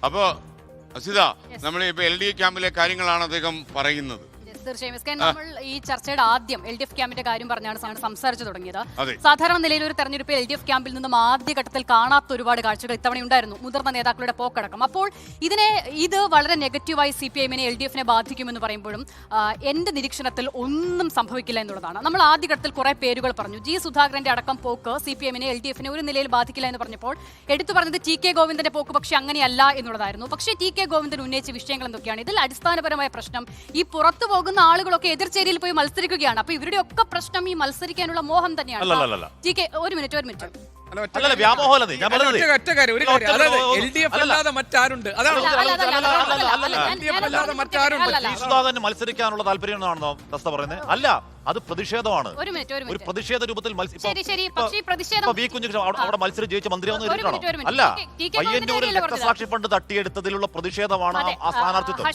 അപ്പോ അസിത, നമ്മൾ ഇപ്പൊ LDF ക്യാമ്പിലെ കാര്യങ്ങളാണ് അദ്ദേഹം പറയുന്നത്. തീർച്ചയായും നമ്മൾ ഈ ചർച്ചയുടെ ആദ്യം LDF ക്യാമ്പിന്റെ കാര്യം പറഞ്ഞാണ് സംസാരിച്ചു തുടങ്ങിയത്. സാധാരണ നിലയിൽ ഒരു തെരഞ്ഞെടുപ്പിൽ LDF ക്യാമ്പിൽ നിന്നും ആദ്യഘട്ടത്തിൽ കാണാത്ത ഒരുപാട് കാഴ്ചകൾ ഇത്തവണ ഉണ്ടായിരുന്നു, മുതിർന്ന നേതാക്കളുടെ പോക്കടക്കം. അപ്പോൾ ഇത് വളരെ നെഗറ്റീവായി CPI-നെ LDF-നെ ബാധിക്കുമെന്ന് പറയുമ്പോഴും എന്റെ നിരീക്ഷണത്തിൽ ഒന്നും സംഭവിക്കില്ല എന്നുള്ളതാണ്. നമ്മൾ ആദ്യഘട്ടത്തിൽ കുറെ പേരുകൾ പറഞ്ഞു. ജി സുധാകരന്റെ അടക്കം പോക്ക് CPI-നെ LDF-നെ ഒരു നിലയിൽ ബാധിക്കില്ല എന്ന് പറഞ്ഞപ്പോൾ എടുത്തു പറഞ്ഞത് TK ഗോവിന്ദന്റെ പോക്ക് പക്ഷെ അങ്ങനെയല്ല എന്നുള്ളതായിരുന്നു. പക്ഷേ TK ഗോവിന്ദൻ ഉന്നയിച്ച വിഷയങ്ങൾ എന്തൊക്കെയാണ്? ഇതിൽ അടിസ്ഥാനപരമായ പ്രശ്നം ഈ പുറത്തു പോകുന്ന ആളുകളൊക്കെ എതിർചേരിയിൽ പോയി മത്സരിക്കുകയാണ്. അപ്പൊ ഇവരുടെ ഒക്കെ പ്രശ്നം ഈ മത്സരിക്കാനുള്ള മോഹം തന്നെയാണ്. ഒരു മിനിറ്റ് മത്സരിക്കാനുള്ള താല്പര്യമാണോ ദസ്ത പറയുന്നത്? അല്ല, അത് പ്രതിഷേധമാണ്. ഒരു പ്രതിഷേധ രൂപത്തിൽ അവിടെ മത്സരം ജയിച്ച മന്ത്രിയാവുന്ന അല്ല, പയ്യന്നൂരിൽ രക്തസാക്ഷി ഫണ്ട് തട്ടിയെടുത്തതിലുള്ള പ്രതിഷേധമാണ് ആ സ്ഥാനാർത്ഥിത്വം.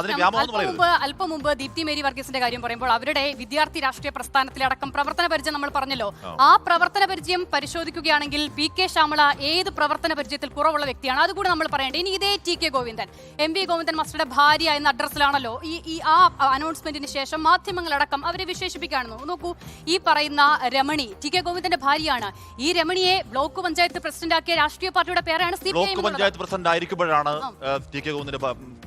അതിന് വ്യാമോഹം എന്ന് പറയുന്നത്. അല്പം മുമ്പ് ദീപ്തി മേരി വർഗീസിന്റെ കാര്യം പറയുമ്പോൾ അവരുടെ വിദ്യാർത്ഥി രാഷ്ട്രീയ പ്രസ്ഥാനത്തിലടക്കം പ്രവർത്തന പരിചയം നമ്മൾ പറഞ്ഞല്ലോ. ആ പ്രവർത്തന പരിചയം പരിശോധിക്കുകയാണെങ്കിൽ PK ശ്യാമള ഏത് പ്രവർത്തന പരിചയത്തിൽ കുറവുള്ള വ്യക്തിയാണ്? അതുകൂടി നമ്മൾ പറയേണ്ടത്. ഇനി ഇതേ TK ഗോവിന്ദൻ, MV ഗോവിന്ദൻ മാസ്റ്ററുടെ ഭാര്യ എന്ന അഡ്രസ്സിലാണല്ലോ ആ അനൗൺസ്മെന്റിന് ശേഷം മാധ്യമങ്ങളടക്കം അവരെ വിശേഷിപ്പിക്കുകയാണെന്ന് നോക്കൂ. ഈ പറയുന്ന രമണി TK ഗോവിന്ദന്റെ ഭാര്യയാണ്. ഈ രമണിയെ ബ്ലോക്ക് പഞ്ചായത്ത് പ്രസിഡന്റ് ആക്കിയ രാഷ്ട്രീയ പാർട്ടിയുടെ പേരാണ് CPI. ബ്ലോക്ക് പഞ്ചായത്ത് പ്രസിഡന്റ് ആയിരിക്കുമ്പോഴാണ് TK ഗോവിന്ദന്റെ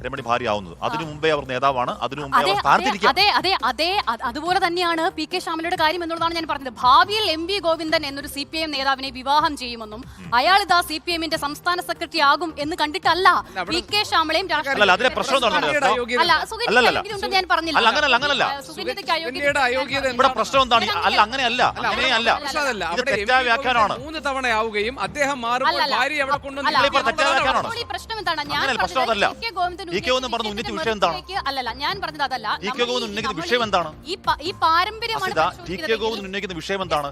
രമണി ഭാര്യ ആവുന്നത്. അതിനു മുമ്പേ അവർ നേതാവാണ്. അതുപോലെ തന്നെയാണ് PK ശ്യാമലയുടെ കാര്യം എന്നുള്ളതാണ് ഞാൻ പറഞ്ഞത്. ഭാവിയിൽ MV ഗോവിന്ദൻ എന്നൊരു CPI നേതാവിനെ വിവാഹം ചെയ്യുമെന്നും അയാൾ ഇതാ CPI-ന്റെ സംസ്ഥാന സെക്രട്ടറി ആകും എന്ന് കണ്ടിട്ടല്ല PK ശ്യാമളയും ഞാൻ പറഞ്ഞില്ല. പ്രശ്നം എന്താണ്? അല്ല, അങ്ങനെയല്ല, അങ്ങനെയല്ല. തെറ്റായ വ്യാഖ്യാനമാണ്. 3 തവണ ആവുകയും അദ്ദേഹം മാറുമ്പോൾ ഭാര്യ അവിടെ കൊണ്ടുവന്ന് പ്രശ്നം എന്താണ്? ഞാൻ പറഞ്ഞത് അതല്ല. വിഷയം എന്താണ്? ഈ പാരമ്പര്യമാണ് TK ഗോവിന്ദൻ ഉന്നയിക്കുന്ന വിഷയം എന്താണ്?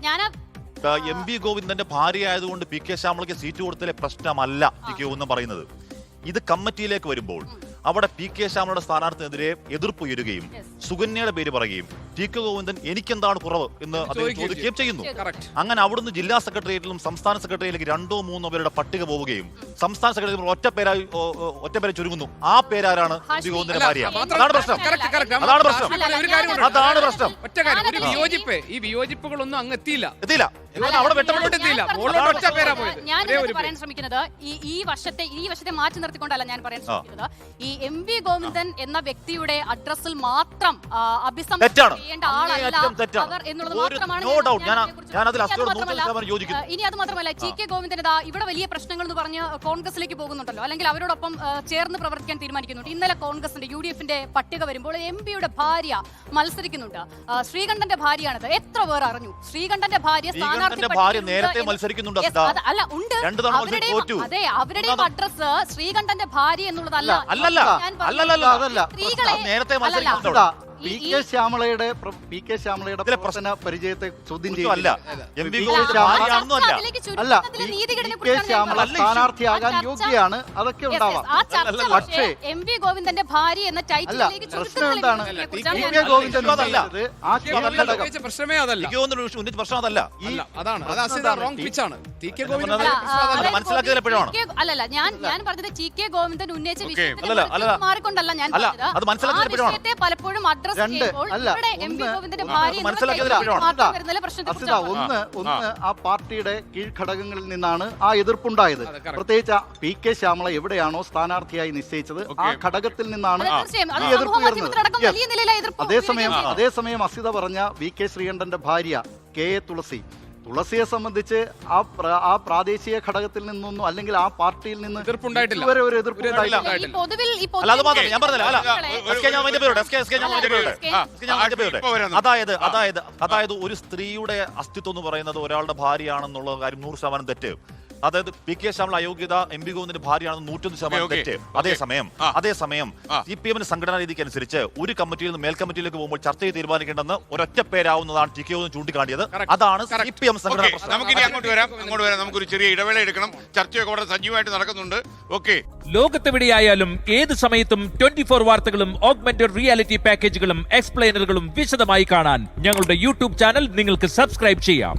MV ഗോവിന്ദന്റെ ഭാര്യ ആയതുകൊണ്ട് PK ശ്യാമളയ്ക്ക് സീറ്റ് കൊടുത്തതിലെ പ്രശ്നമല്ല TK ഗോവിന്ദൻ പറയുന്നത്. ഇത് കമ്മിറ്റിയിലേക്ക് വരുമ്പോൾ അവിടെ PK ശ്യാമളയുടെ സ്ഥാനാർത്ഥിനെതിരെ എതിർപ്പ് ഉയരുകയും സുകന്യയുടെ പേര് പറയുകയും TK ഗോവിന്ദൻ എനിക്കെന്താണ് കുറവ് എന്ന് അദ്ദേഹം ചോദിക്കുകയും ചെയ്യുന്നു. അങ്ങനെ അവിടുന്ന് ജില്ലാ സെക്രട്ടേറിയറ്റിലും സംസ്ഥാന സെക്രട്ടേറിയറ്റിലേക്ക് 2-3 പേരുടെ പട്ടിക പോവുകയും സംസ്ഥാന സെക്രട്ടറി ഒറ്റ പേരെ ചുരുങ്ങുന്നു. ആ പേരാരാണ്? MV ഗോവിന്ദന്റെ ഭാര്യ. അതാണ് പ്രശ്നം. അതാണ് പ്രശ്നം. ഈ വിയോജിപ്പുകളൊന്നും അങ്ങ് എത്തിയില്ല. ഞാൻ പറയാൻ ശ്രമിക്കുന്നത് ഈ വശത്തെ മാറ്റി നിർത്തിക്കൊണ്ടല്ല ഞാൻ പറയാൻ ശ്രമിക്കുന്നത്. ഈ MV ഗോവിന്ദൻ എന്ന വ്യക്തിയുടെ അഡ്രസ്സിൽ മാത്രം അഭിസംബോധന ചെയ്യേണ്ട ആളല്ല അവർ എന്നുള്ളത് മാത്രമാണ്. ഇനി അത് മാത്രമല്ല, TK ഗോവിന്ദൻ ഇവിടെ വലിയ പ്രശ്നങ്ങൾ എന്ന് പറഞ്ഞ് കോൺഗ്രസിലേക്ക് പോകുന്നുണ്ടല്ലോ, അല്ലെങ്കിൽ അവരോടൊപ്പം ചേർന്ന് പ്രവർത്തിക്കാൻ തീരുമാനിക്കുന്നുണ്ട്. ഇന്നലെ കോൺഗ്രസിന്റെ UDF-ന്റെ പട്ടിക വരുമ്പോൾ MV-യുടെ ഭാര്യ മത്സരിക്കുന്നുണ്ട്. ശ്രീകണ്ഠന്റെ ഭാര്യയാണത്. എത്ര പേർ അറിഞ്ഞു? ശ്രീകണ്ഠന്റെ ഭാര്യ നേരത്തെ മത്സരിക്കുന്നുണ്ട്. അല്ല, ഉണ്ട്. അവരുടെ അഡ്രസ് ശ്രീകണ്ഠന്റെ ഭാര്യ എന്നുള്ളതല്ല. PK ശ്യാമളയുടെ പ്രവർത്തന പരിചയത്തെ ചോദ്യം ചെയ്യില്ല. PK ശ്യാമള സ്ഥാനാർത്ഥിയാകാൻ യോഗ്യയാണ്, അതൊക്കെ ഉണ്ടാവാം. പക്ഷേ MV ഗോവിന്ദന്റെ ഭാര്യ എന്ന ടൈറ്റിലേക്ക് പ്രശ്നം എന്താണ്? PK ഗോവിന്ദൻ പ്രശ്നമേ അതല്ല. അല്ലല്ല, ഞാൻ പറഞ്ഞത് TK ഗോവിന്ദൻ ഉന്നയിച്ച വിഷയത്തിൽ മാറിക്കൊണ്ടല്ല ഞാൻ പറഞ്ഞത്. പലപ്പോഴും അഡ്രസ് ഒന്ന് ആ പാർട്ടിയുടെ കീഴ്ഘടകങ്ങളിൽ നിന്നാണ് ആ എതിർപ്പുണ്ടായത്. പ്രത്യേകിച്ച് PK ശ്യാമള എവിടെയാണോ സ്ഥാനാർത്ഥിയായി നിശ്ചയിച്ചത് ആ ഘടകത്തിൽ നിന്നാണ് ഈ എതിർപ്പ് ഉയർന്നത്. അതേസമയം അസിത പറഞ്ഞ VK ശ്രീകണ്ഠന്റെ ഭാര്യ KA തുളസിയെ സംബന്ധിച്ച് ആ പ്രാദേശിക ഘടകത്തിൽ നിന്നൊന്നും അല്ലെങ്കിൽ ആ പാർട്ടിയിൽ നിന്ന് ഇതുവരെ ഒരു എതിർപ്പുണ്ടായില്ല. അതായത് ഒരു സ്ത്രീയുടെ അസ്തിത്വം എന്ന് പറയുന്നത് ഒരാളുടെ ഭാര്യയാണെന്നുള്ള കാര്യം 100% തെറ്റ്. അതായത് PK ശ്യാമള അയോഗ്യത MV ഗോവിന്ദന്റെ ഭാര്യയാണെന്ന് 101% തെറ്റ്. അതേസമയം CPM-ന്റെ സംഘടനാ രീതിക്ക് അനുസരിച്ച് ഒരു കമ്മിറ്റിയിൽ നിന്ന് മേൽ കമ്മിറ്റിയിലേക്ക് പോകുമ്പോൾ ചർച്ച ചെയ്ത് തീരുമാനിക്കേണ്ടെന്ന് ഒരൊറ്റ പേരാവുന്നതാണ് TK ഗോവിന്ദൻ ചൂണ്ടിക്കാട്ടിയത്. അതാണ് CPM സംഘടന. നമുക്കിനി അങ്ങോട്ട് വരാം. നമുക്കൊരു ചെറിയ ഇടവേള എടുക്കണം. ചർച്ചയൊക്കെ വളരെ സജീവമായിട്ട് നടക്കുന്നുണ്ട്. ഓക്കെ, ലോകത്തെവിടെയായാലും ഏത് സമയത്തും 24 വാർത്തകളും ഓഗ്മെന്റഡ് റിയാലിറ്റി പാക്കേജുകളും എക്സ്പ്ലെയിനറുകളും വിശദമായി കാണാൻ ഞങ്ങളുടെ YouTube ചാനൽ നിങ്ങൾക്ക് സബ്സ്ക്രൈബ് ചെയ്യാം.